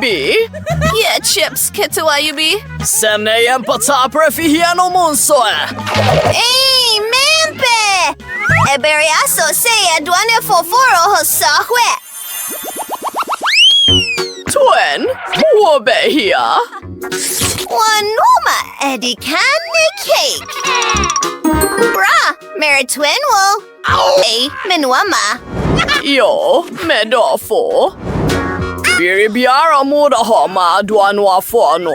Yubi. Yeah, chips, ketewa yubi. Sene yempata prefihiano munsoe. Hey, mempe! Eberi aso se aduane foforo hosahwe. Twin, wobe here. Wanuma Eddie candy cake. Bra, Mary Twin wo. Hey, menuama. Yo, medofo. Biribiara muda homa duanwa fono.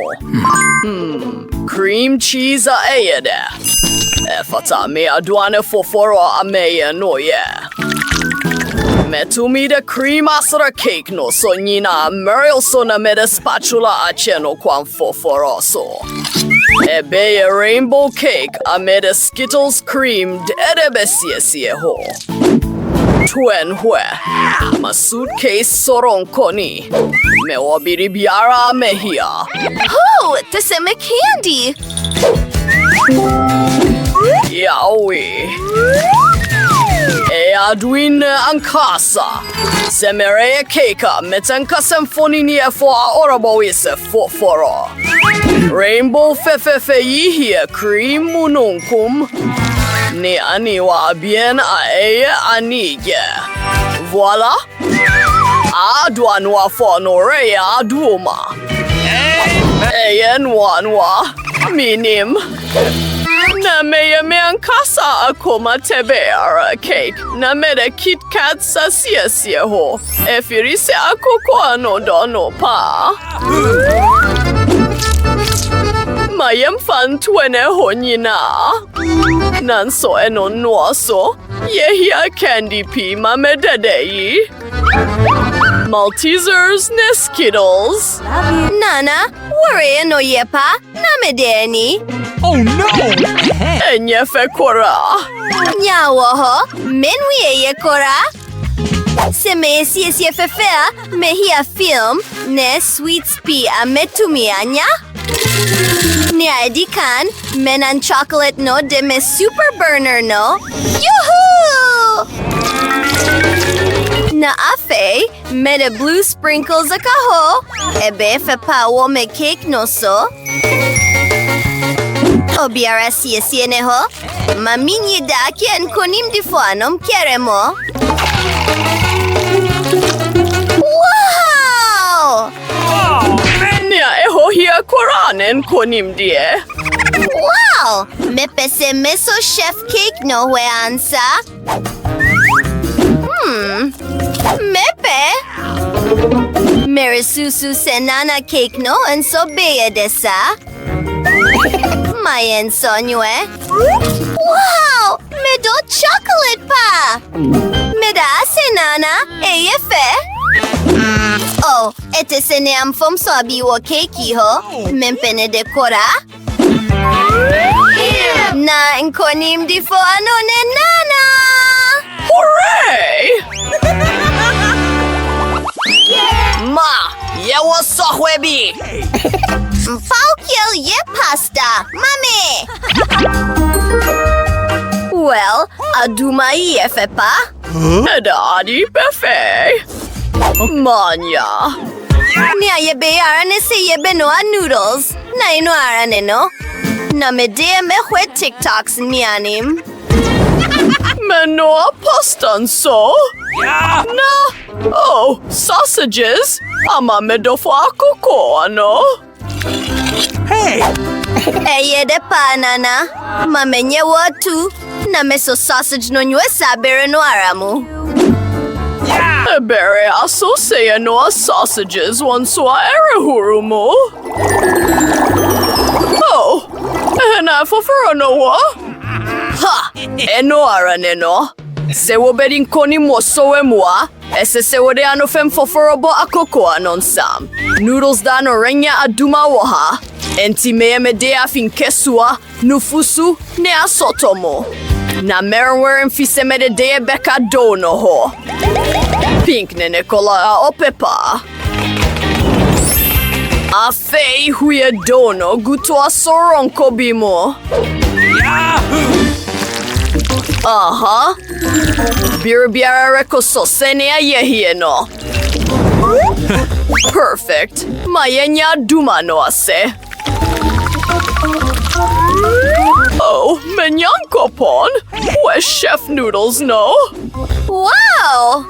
Cream cheese ayede. Efata me aduane foforo ameye no ye. Metumi de cream asra cake no so nina Muriel so na me de spatula acheno kwan foforo so. Ebe a rainbow cake amid a Skittles cream dedebesie ho. Twin hwe, ma suitcase soronkoni. Me wabiribiara mehia. Oh, teseme candy. Yawi. E adwin ankasa. Semere keka metanka symphony ni efo orabo ise foforo. Rainbow fefefe yihia cream mununkum. Ni aniwa bien aeye anige. Voila. Adwanwa fono reya aduma. Eyen wanwa. Minim. Na meye me ankasa akoma tebeara cake. Na mede Kit Kat sa sie ho. Efirise akoko ano dono pa. Mayem fan twene honyina. Nanso eno nuaso. Yehia candy pea mamededei. Maltesers ne Skittles. Nana, worry no yepa, namedeni. Oh no! Enyefe kora. Nyawoho, menwie ye kora. Se me sie fefea, mehia film, ne sweets pea metumianya. Ne edikan, menan chocolate no de me super burner no. Yoo-hoo! Na afe, me de blue sprinkles akaho. Ebe fe pa wo me cake no so. Obiara sie neho. Maminye daki en konim di foanom keremo. Wow! Nia eho hia koranen konim die. Wow! Me pese meso chef cake no we ansa. Mepe. Merisusu senana cake no and so bea desa. Mayen sonye. Wow! Me do chocolate pa. Me da senana eyefe. Oh, ete seneam fom so abiwo cake ho. Mempene decora. Na inkonim di fo ano ne nana. Hooray! Ma, ye was sohwebi. Paukil ye pasta, mami. Well, aduma ye fepa. Edadi pefe. Manya. Nia ye beara ne se ye benoa noodles. Na ino ara neno. Na medea me hwe TikToks mianim. Menoa pastan so? Yeah! Na. Oh, sausages. Ama medofo akoko ano. Hey! Eye de panana. Mamenye watu. Na meso sausage no nywe sabere no aramu. Ebere aso seye noa sausages wanswa erehurumo. Oh, ena foforo noa. Ha! Eno ara neno. Se wo bedin koni mo sowe mua. Ese se wo de ano fem foforobo akoko anon sam. Noodles da no renya aduma woha. Enti meye medea fin kesua, nufusu, ne asotomo. Na merenwer mfise mede deye beka dono ho. Pink ne Nicola a opepa. Afe huye dono gutwa soronko bimo. Aha. Biribiara reko so senea yehie no. Perfect. Mayenya dumano ase. Oh, menyankopon. Where's Chef Noodles, no? Wow!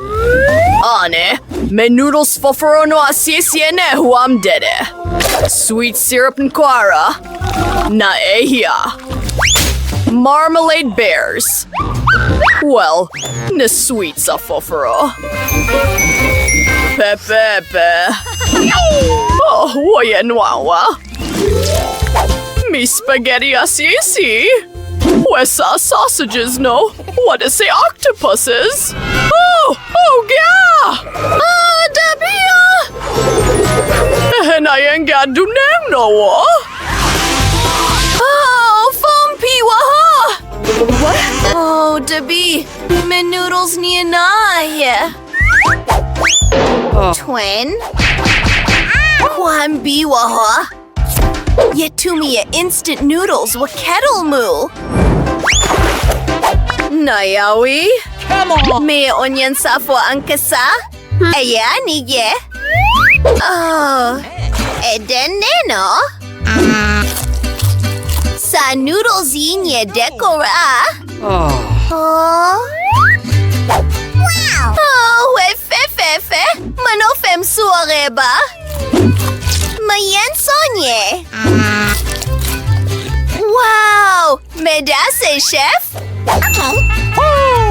Ane, me noodles foforo no asisiene huam dede. Sweet syrup nkwara. Na ehia. Marmalade bears. Well, ne sweet sa foforo. Pepepe. Oh, woyenwawa. Me spaghetti asisi. Where's our sausages, no? What is the octopuses? Oh, yeah! Dabia! And I ain't got do name no what? Oh, foam piwaha! What? Oh, Debbie, my noodles ni na. Twin? Kwan biwaha? Yetumi instant noodles wa kettle moo. Nayawi? Come on. May onion safo ang kasa? Ayan, ye. Oh, eden neno. Sa noodles inye dekora. Oh. Oh. Wow. Oh, fe. Manofem suareba. Mayen sonye. Wow! Medase, chef?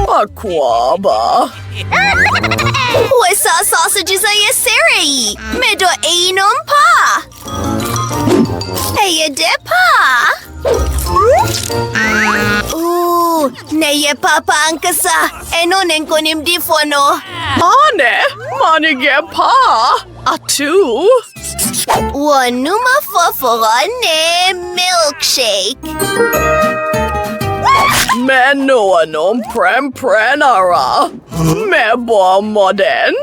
Aquaba. Wasa sausages ay serei. Medo ainom pa. Ay de pa. Ooh, neye papa ang kasa. Eno neng konim di fono. Ane, manige pa. Atu. Wanuma fofora ne milkshake. Meno anom prenara. Mebo modern.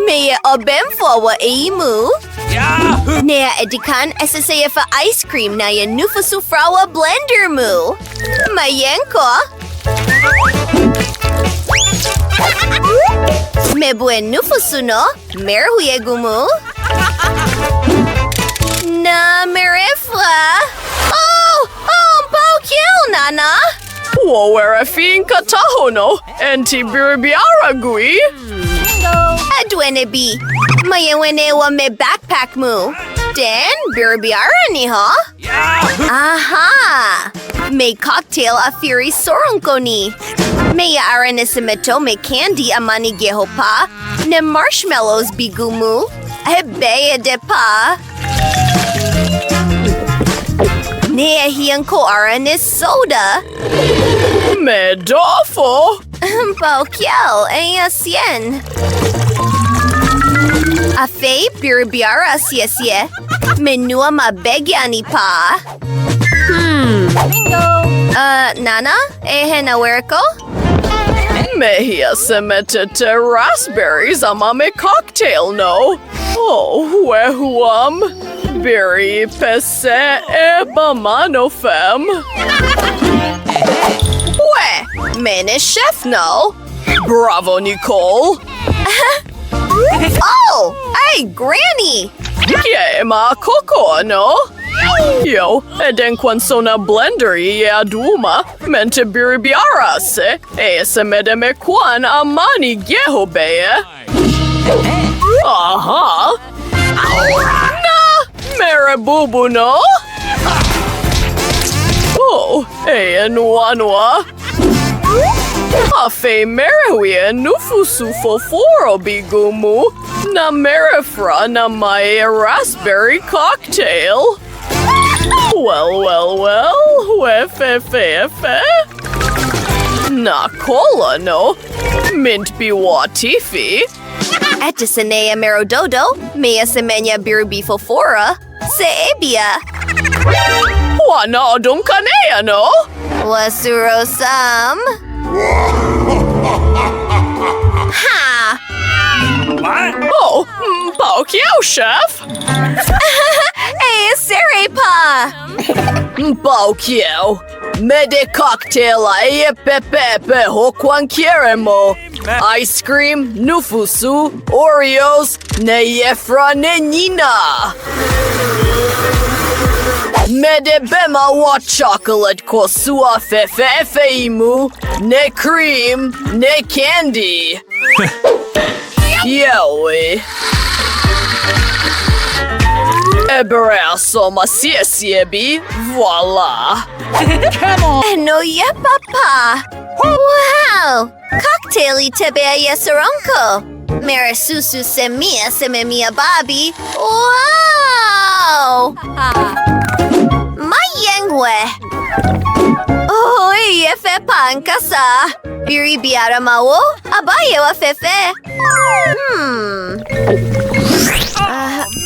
Mea obem fowa eimu. Yeah. Nea edikan SSA for ice cream na ya nufusu frawa blender mu. Mayenko. Me buen nufusu no. Merhuyegumu. Na merefla. Oh, Paukil, Nana. Wawere fin kataho no. Enti biribiara gui. Adwene bi. Mayewene wa me backpack mu. Den biribiara ni ha? Yeah. Aha! May cocktail a fury sorongko ni. May aranesimeto me candy amani geho pa. Ne marshmallows bigumu. Hebeye de pa. Ne hiyang ko aranis soda. Medofo. Paukiel e sien. Afe biribiara siesye. Menua mabegiani pa. Nana? Ehena werko? Mehia semetete raspberries amame cocktail no. Oh, wehuam. Biri pese ebamano fem. We, mene chef no. Bravo, Nicole. Oh! Hey, Granny! Yeah, ma coco no. Yo, eden kwansona blender ye aduma mente biribiara se semede me kwan amani geho beye. Aha. Na, mere bubu no. Oh, nuanua. Afe merewie nufusu foforo bigumu na merefra na my raspberry cocktail. Well, wefe. Na cola no, mint biwa tifi. Etisanea merododo, mea semenya biribifofora, se ebia. Wana odum kanea no? Wasuro sam. Ha! What? Oh, Paukyo, chef. Hey, Serepa! Paukyo, Mede cocktail eye pepepe hokwankiere mo. Ice cream, nufusu, Oreos, ne yefra ne nina. Mede bema wa chocolate ko sua fefe imu, ne cream, ne candy. Yewe. Ebera soma siesiebi, voila. No ye papa. Wow! Cocktaili tebe yesaronko. Mera susu semia sememia babi. Wow! Mayengwe. Oh, yefe pankasa. Biri biara mawo. Abaye wa fefe.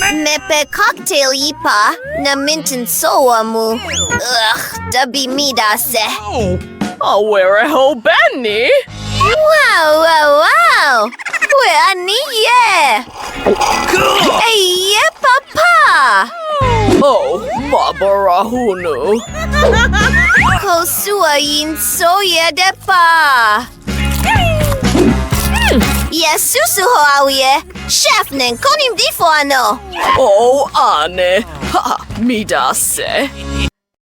Mepe cocktail ipa na mintin soa mu. Ugh, dabi midase. Awere ho Benny. Wow! Where niye? Hey, papa! Oh, mabarahunu. Kosua yin soya depa. Yes, susu ho awie. Chef nen konim difo ano. Oh, ane. Ha, midase.